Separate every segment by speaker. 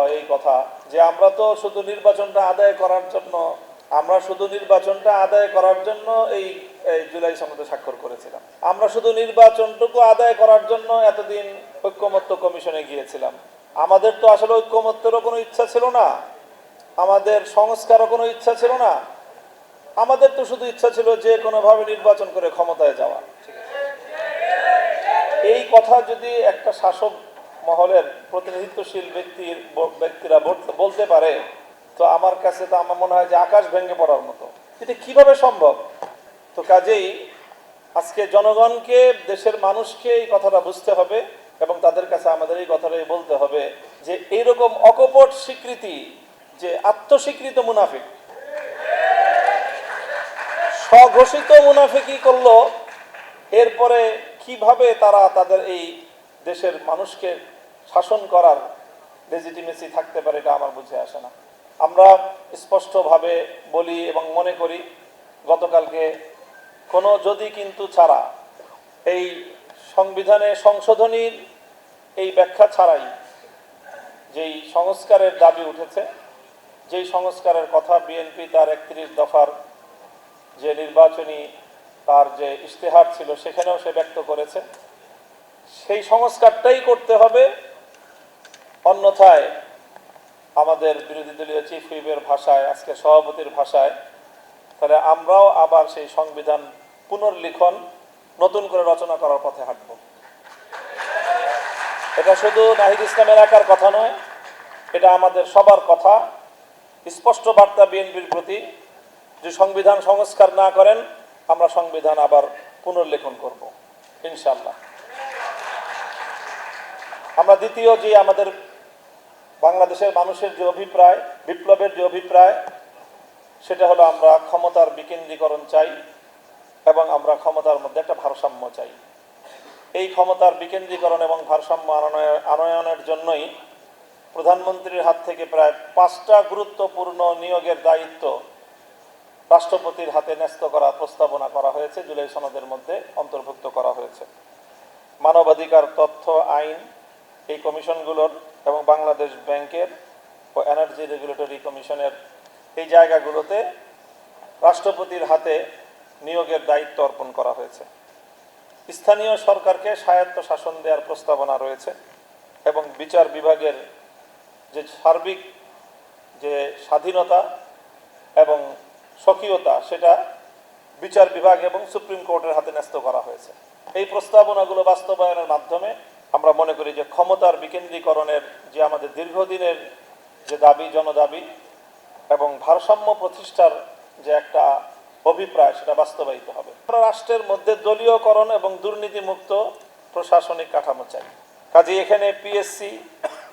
Speaker 1: হয় এই কথা যে আমরা শুধু নির্বাচনটা আদায় করার জন্য এই জুলাই সনদে স্বাক্ষর করেছিলাম। আমরা শুধু নির্বাচনটুকু আদায় করার জন্য এতদিন ঐক্যমত্য কমিশনে গিয়েছিলাম। আমাদের তো আসলে ঐক্যমত্যেরও কোনো ইচ্ছা ছিল না, আমাদের সংস্কারও কোনো ইচ্ছা ছিল না। আমাদের তো শুধু ইচ্ছা ছিল যে কোনোভাবে নির্বাচন করে ক্ষমতায় যাওয়া। এই কথা যদি একটা শাসক মহলের প্রতিনিধিত্বশীল ব্যক্তিরা বলতে পারে, তো আমার কাছে তো আমার মনে হয় যে আকাশ ভেঙে পড়ার মতো। এটা কিভাবে সম্ভব? তো কাজেই আজকে জনগণকে, দেশের মানুষকে এই কথাটা বুঝতে হবে এবং তাদের কাছে আমাদের এই কথাটাই বলতে হবে যে এইরকম অকপট স্বীকৃতি, যে আত্মস্বীকৃত মুনাফিক, স্বঘোষিত মুনাফিকি করলো, এরপরে কিভাবে তারা তাদের এই দেশের মানুষকে শাসন করার লেজিটিমেসি থাকতে পারে, এটা আমার বুঝে আসে না। আমরা স্পষ্টভাবে বলি এবং মনে করি, গতকালকে কোনো যদি কিন্তু ছাড়া এই সংবিধানে সংশোধনীর এই ব্যাখ্যা ছাড়াই যেই সংস্কারের দাবি উঠেছে, যেই সংস্কারের কথা বিএনপি তার 31 দফার যে নির্বাচনী তার যে ইশতেহার ছিল সেখানেও সে ব্যক্ত করেছে, সেই সংস্কারটাই করতে হবে। অন্যথায় আমাদের বিরোধী দলীয় চিফ হুইপের ভাষায়, আজকে সভাপতির ভাষায়, তাহলে আমরাও আবার সেই সংবিধান পুনর্লিখন, নতুন করে রচনা করার পথে হাঁটব। এটা শুধু নাহিদ ইসলামের একার কথা নয়, এটা আমাদের সবার কথা। স্পষ্ট বার্তা বিএনপির প্রতি যে সংবিধান সংস্কার না করেন আমরা সংবিধান আবার পুনর্লেখন করব ইনশাআল্লাহ। আমরা দ্বিতীয় যে আমাদের বাংলাদেশের মানুষের যে অভিপ্রায়, বিপ্লবের যে অভিপ্রায়, সেটা হলো আমরা ক্ষমতার বিকেন্দ্রীকরণ চাই এবং আমরা ক্ষমতার মধ্যে একটা ভারসাম্য চাই। এই ক্ষমতার বিকেন্দ্রীকরণ এবং ভারসাম্য আনয়নের জন্যই প্রধানমন্ত্রীর হাত থেকে প্রায় 5টা গুরুত্বপূর্ণ নিয়োগের দায়িত্ব রাষ্ট্রপতির হাতে ন্যস্ত করার প্রস্তাবনা করা হয়েছে, জুলাই সনদের মধ্যে অন্তর্ভুক্ত করা হয়েছে। মানবাধিকার, তথ্য, আইন এই কমিশনগুলোর এবং বাংলাদেশ ব্যাংকের ও এনার্জি রেগুলেটরি কমিশনের এই জায়গাগুলোতে রাষ্ট্রপতির হাতে নিয়োগের দায়িত্ব অর্পণ করা হয়েছে। স্থানীয় সরকারকে স্বায়ত্ত শাসন দেওয়ার প্রস্তাবনা রয়েছে এবং বিচার বিভাগের যে সার্বিক যে স্বাধীনতা এবং স্বকীয়তা, সেটা বিচার বিভাগ এবং সুপ্রিম কোর্টের হাতে ন্যস্ত করা হয়েছে। এই প্রস্তাবনাগুলো বাস্তবায়নের মাধ্যমে আমরা মনে করি যে ক্ষমতার বিকেন্দ্রীকরণের যে আমাদের দীর্ঘদিনের যে দাবি, জনদাবি এবং ভারসাম্য প্রতিষ্ঠার যে একটা অভিপ্রায়, সেটা বাস্তবায়িত হবে। আমরা রাষ্ট্রের মধ্যে দলীয়করণ এবং দুর্নীতিমুক্ত প্রশাসনিক কাঠামো চাই। কাজে এখানে পিএসসি,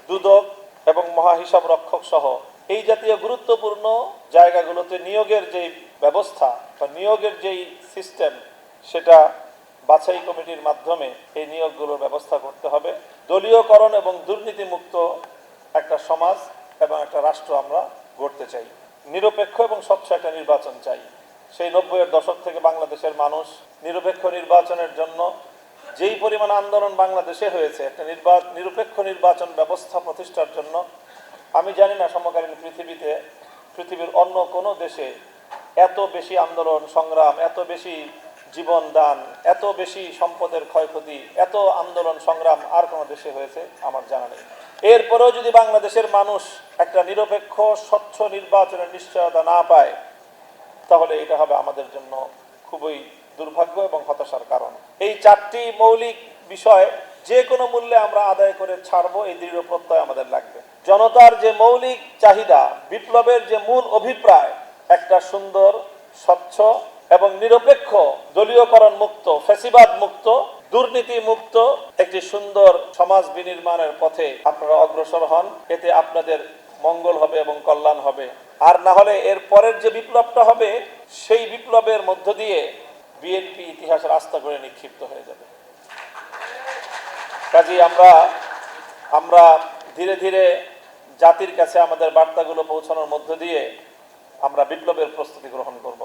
Speaker 1: দুদক এবং মহাহিসাব রক্ষক সহ এই জাতীয় গুরুত্বপূর্ণ জায়গাগুলোতে নিয়োগের যেই ব্যবস্থা বা নিয়োগের যেই সিস্টেম, সেটা বাছাই কমিটির মাধ্যমে এই নিয়োগগুলোর ব্যবস্থা করতে হবে। দলীয়করণ এবং দুর্নীতিমুক্ত একটা সমাজ এবং একটা রাষ্ট্র আমরা গড়তে চাই। নিরপেক্ষ এবং স্বচ্ছ একটা নির্বাচন চাই। সেই 90-এর দশক থেকে বাংলাদেশের মানুষ নিরপেক্ষ নির্বাচনের জন্য যেই পরিমাণ আন্দোলন বাংলাদেশে হয়েছে, একটা নিরপেক্ষ নির্বাচন ব্যবস্থা প্রতিষ্ঠার জন্য, আমি জানি না সমকালীন পৃথিবীর অন্য কোনো দেশে এত বেশি আন্দোলন সংগ্রাম, এত বেশি জীবন দান, এত বেশি সম্পদের ক্ষয়ক্ষতি, এত আন্দোলন সংগ্রাম আর কোনো দেশে হয়েছে আমার জানা নেই। এরপরেও যদি বাংলাদেশের মানুষ একটা নিরপেক্ষ স্বচ্ছ নির্বাচনের নিশ্চয়তা না পায়, তাহলে এটা হবে আমাদের জন্য খুবই দুর্ভাগ্য এবং হতাশার কারণ। এই 4টি মৌলিক বিষয় যে কোনো মূল্যে আমরা আদায় করে ছাড়বো, এই দৃঢ় প্রত্যয় আমাদের লাগবে। জনতার যে মৌলিক চাহিদা, বিপ্লবের যে মূল অভিপ্রায়, একটা সুন্দর, স্বচ্ছ এবং নিরপেক্ষ, দলীয়করণ মুক্ত, ফ্যাসিবাদ মুক্ত, দুর্নীতি মুক্ত একটি সুন্দর সমাজ বিনির্মাণের পথে আপনারা অগ্রসর হন। এতে আপনাদের মঙ্গল হবে এবং কল্যাণ হবে। আর না হলে এর পরের যে বিপ্লবটা হবে, সেই বিপ্লবের মধ্য দিয়ে বিএনপি ইতিহাসের আস্থা করে নিক্ষিপ্ত হয়ে যাবে। কাজেই আমরা ধীরে ধীরে জাতির কাছে আমাদের বার্তাগুলো পৌঁছানোর মধ্য দিয়ে আমরা বিপ্লবের প্রস্তুতি গ্রহণ করব।